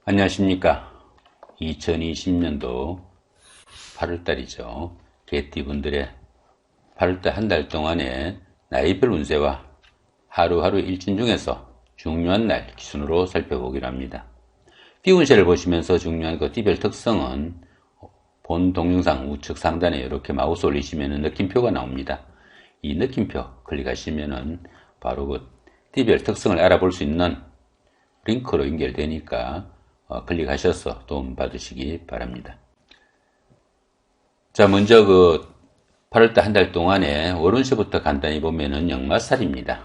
안녕하십니까. 2020년도 8월달이죠. 개띠분들의 8월달 한 달 동안의 나이별 운세와 하루하루 일진 중에서 중요한 날 기준으로 살펴보기로 합니다. 띠 운세를 보시면서 중요한 그 띠별 특성은 본 동영상 우측 상단에 이렇게 마우스 올리시면 느낌표가 나옵니다. 이 느낌표 클릭하시면은 바로 그 띠별 특성을 알아볼 수 있는 링크로 연결되니까 클릭하셔서 도움 받으시기 바랍니다. 자, 먼저 그 8월달 한 달 동안에 월운세부터 간단히 보면은 역마살입니다.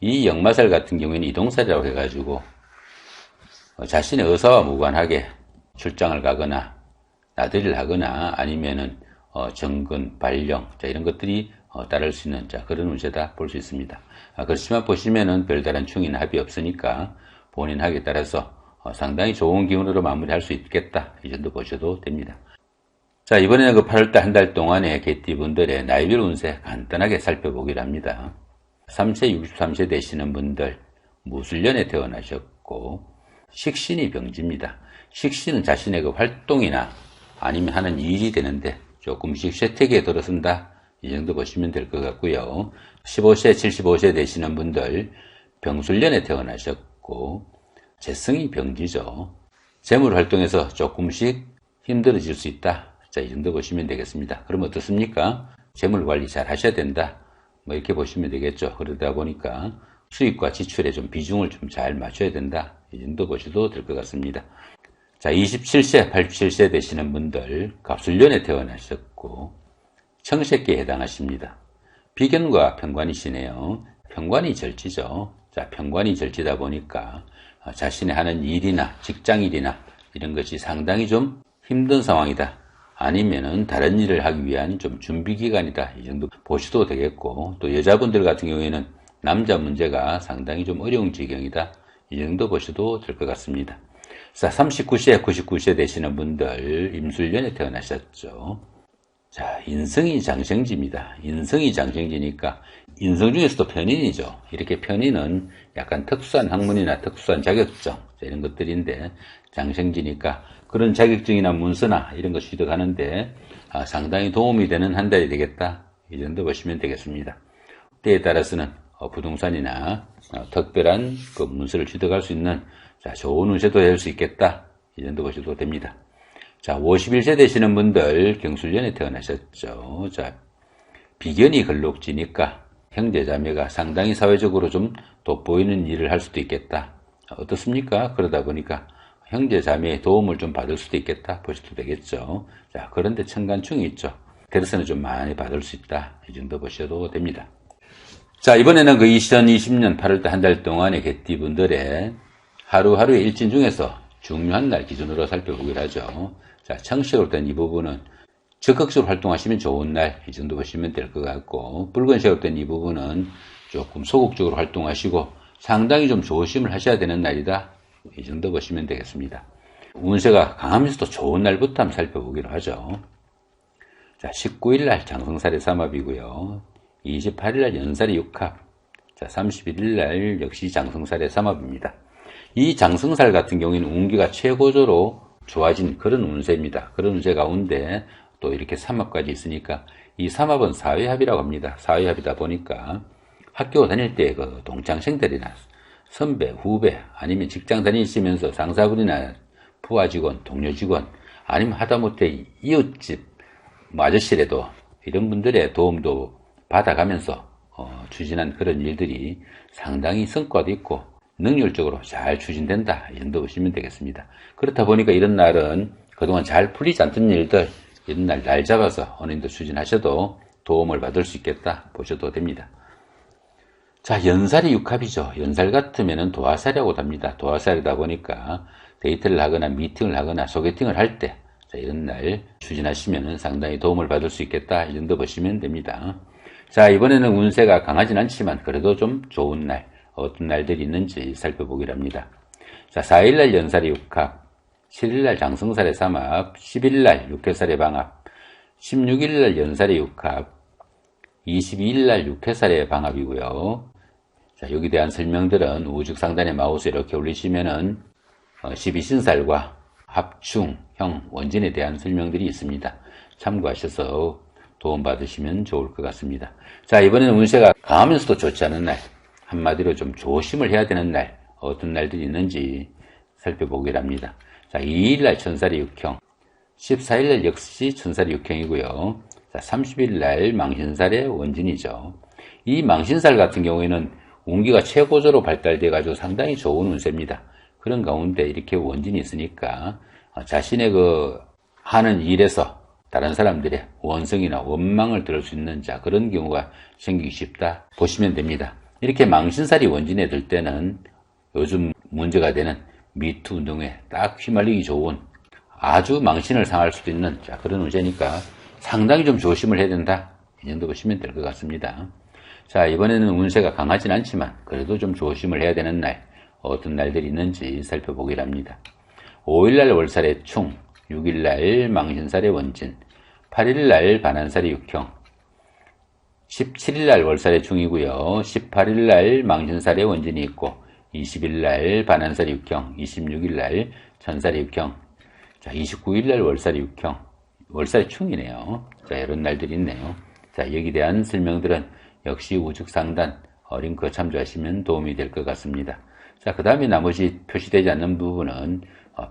이 역마살 같은 경우에는 이동살이라고 해가지고 자신의 의사와 무관하게 출장을 가거나 나들이를 하거나 아니면은 정근, 발령, 자, 이런 것들이 따를 수 있는 그런 운세다 볼 수 있습니다. 그렇지만 보시면은 별다른 충이나 합이 없으니까 본인 학에 따라서 상당히 좋은 기운으로 마무리할 수 있겠다, 이 정도 보셔도 됩니다. 자, 이번에는 그 8월달 한 달 동안의 개띠분들의 나이별 운세 간단하게 살펴보기로 합니다. 3세, 63세 되시는 분들 무술년에 태어나셨고 식신이 병지입니다. 식신은 자신의 그 활동이나 아니면 하는 일이 되는데 조금씩 쇠퇴기에 들어선다, 이 정도 보시면 될 것 같고요. 15세, 75세 되시는 분들 병술년에 태어나셨고 재성이 병지죠. 재물 활동에서 조금씩 힘들어질 수 있다. 자, 이 정도 보시면 되겠습니다. 그럼 어떻습니까? 재물 관리 잘 하셔야 된다, 뭐 이렇게 보시면 되겠죠. 그러다 보니까 수입과 지출에 좀 비중을 좀 잘 맞춰야 된다, 이 정도 보셔도 될 것 같습니다. 자, 27세, 87세 되시는 분들 갑술년에 태어나셨고 청색기에 해당하십니다. 비견과 편관이시네요. 편관이 절지죠. 자, 편관이 절지다 보니까 자신의 하는 일이나 직장일이나 이런 것이 상당히 좀 힘든 상황이다, 아니면은 다른 일을 하기 위한 좀 준비 기간이다, 이 정도 보셔도 되겠고, 또 여자분들 같은 경우에는 남자 문제가 상당히 좀 어려운 지경이다, 이 정도 보셔도 될 것 같습니다. 자, 39세, 99세 되시는 분들 임술년에 태어나셨죠. 자, 인성이 장생지입니다. 인성이 장생지니까 인성 중에서도 편인이죠. 이렇게 편인은 약간 특수한 학문이나 특수한 자격증, 이런 것들인데 장생지니까 그런 자격증이나 문서나 이런 거 취득하는데 상당히 도움이 되는 한 달이 되겠다, 이 정도 보시면 되겠습니다. 때에 따라서는 부동산이나 특별한 그 문서를 취득할 수 있는 좋은 운세도 될 수 있겠다, 이 정도 보셔도 됩니다. 자, 51세 되시는 분들 경술년에 태어나셨죠. 자, 비견이 걸록지니까 형제자매가 상당히 사회적으로 좀 돋보이는 일을 할 수도 있겠다. 어떻습니까? 그러다 보니까 형제자매의 도움을 좀 받을 수도 있겠다 보셔도 되겠죠. 자, 그런데 천간충이 있죠. 그래서는 좀 많이 받을 수 있다, 이 정도 보셔도 됩니다. 자, 이번에는 그 2020년 8월달 한 달 동안의 개띠분들의 하루하루의 일진 중에서 중요한 날 기준으로 살펴보기로 하죠. 자, 청식으로 된 이 부분은 적극적으로 활동하시면 좋은 날, 이 정도 보시면 될 것 같고, 붉은색으로 된 이 부분은 조금 소극적으로 활동하시고 상당히 좀 조심을 하셔야 되는 날이다, 이 정도 보시면 되겠습니다. 운세가 강하면서도 좋은 날부터 한번 살펴보기로 하죠. 자, 19일날 장성살의 삼합이고요. 28일날 연살의 육합, 자, 31일날 역시 장성살의 삼합입니다. 이 장성살 같은 경우에는 운기가 최고조로 좋아진 그런 운세입니다. 그런 운세 가운데 또 이렇게 삼합까지 있으니까 이 삼합은 사회합이라고 합니다. 사회합이다 보니까 학교 다닐 때 그 동창생들이나 선배, 후배, 아니면 직장 다니시면서 상사분이나 부하 직원, 동료 직원, 아니면 하다못해 이웃집 아저씨라도 이런 분들의 도움도 받아가면서 추진한 그런 일들이 상당히 성과도 있고 능률적으로 잘 추진된다, 이 정도 보시면 되겠습니다. 그렇다 보니까 이런 날은 그동안 잘 풀리지 않던 일들, 이런 날 잡아서 어느 정도 추진하셔도 도움을 받을 수 있겠다 보셔도 됩니다. 자, 연살이 육합이죠. 연살 같으면은 도화살이라고 합니다. 도화살이다 보니까 데이트를 하거나 미팅을 하거나 소개팅을 할 때 이런 날 추진하시면은 상당히 도움을 받을 수 있겠다, 이 정도 보시면 됩니다. 자, 이번에는 운세가 강하진 않지만 그래도 좀 좋은 날, 어떤 날들이 있는지 살펴보기로 합니다. 자, 4일날 연살의 육합, 7일날 장성살의 삼합, 10일날 육해살의 방합, 16일날 연살의 육합, 22일날 육해살의 방합이고요. 자, 여기 대한 설명들은 우측 상단에 마우스 이렇게 올리시면은 12신살과 합충형 원진에 대한 설명들이 있습니다. 참고하셔서 도움받으시면 좋을 것 같습니다. 자, 이번에는 운세가 강하면서도 좋지 않은 날, 한마디로 좀 조심을 해야 되는 날, 어떤 날들이 있는지 살펴보기를 합니다. 자, 2일날 천살이 육형, 14일날 역시 천살이 육형이고요. 자, 30일날 망신살의 원진이죠. 이 망신살 같은 경우에는 운기가 최고조로 발달돼가지고 상당히 좋은 운세입니다. 그런 가운데 이렇게 원진이 있으니까 자신의 하는 일에서 다른 사람들의 원성이나 원망을 들을 수 있는 그런 경우가 생기기 쉽다 보시면 됩니다. 이렇게 망신살이 원진에 들 때는 요즘 문제가 되는 미투 운동에 딱 휘말리기 좋은 아주 망신을 상할 수도 있는 그런 운세니까 상당히 좀 조심을 해야 된다. 이 정도 보시면 될 것 같습니다. 자, 이번에는 운세가 강하진 않지만 그래도 좀 조심을 해야 되는 날, 어떤 날들이 있는지 살펴보기를 합니다. 5일날 월살의 충, 6일날 망신살의 원진, 8일날 반한살의 육형, 17일날 월살의 충이고요. 18일날 망신살의 원진이 있고 20일날 반한살의 육형, 26일날 천살의 육형, 자, 29일날 월살의 육형, 월살의 충이네요. 자, 이런 날들이 있네요. 자, 여기에 대한 설명들은 역시 우측상단 링크 참조하시면 도움이 될 것 같습니다. 자, 그 다음에 나머지 표시되지 않는 부분은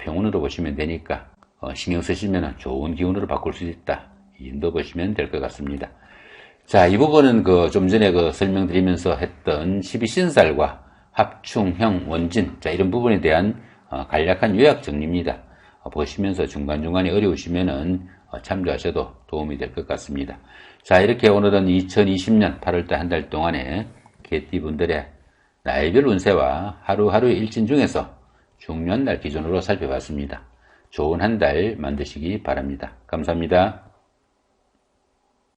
평운으로 보시면 되니까 신경 쓰시면 좋은 기운으로 바꿀 수 있다. 이 정도 보시면 될 것 같습니다. 자, 이 부분은 좀 전에 설명드리면서 했던 12신살과 합충형 원진, 자, 이런 부분에 대한 간략한 요약 정리입니다. 보시면서 중간중간에 어려우시면은 참조하셔도 도움이 될 것 같습니다. 자, 이렇게 오늘은 2020년 8월달 한 달 동안에 개띠분들의 날별 운세와 하루하루의 일진 중에서 중요한 날 기준으로 살펴봤습니다. 좋은 한 달 만드시기 바랍니다. 감사합니다.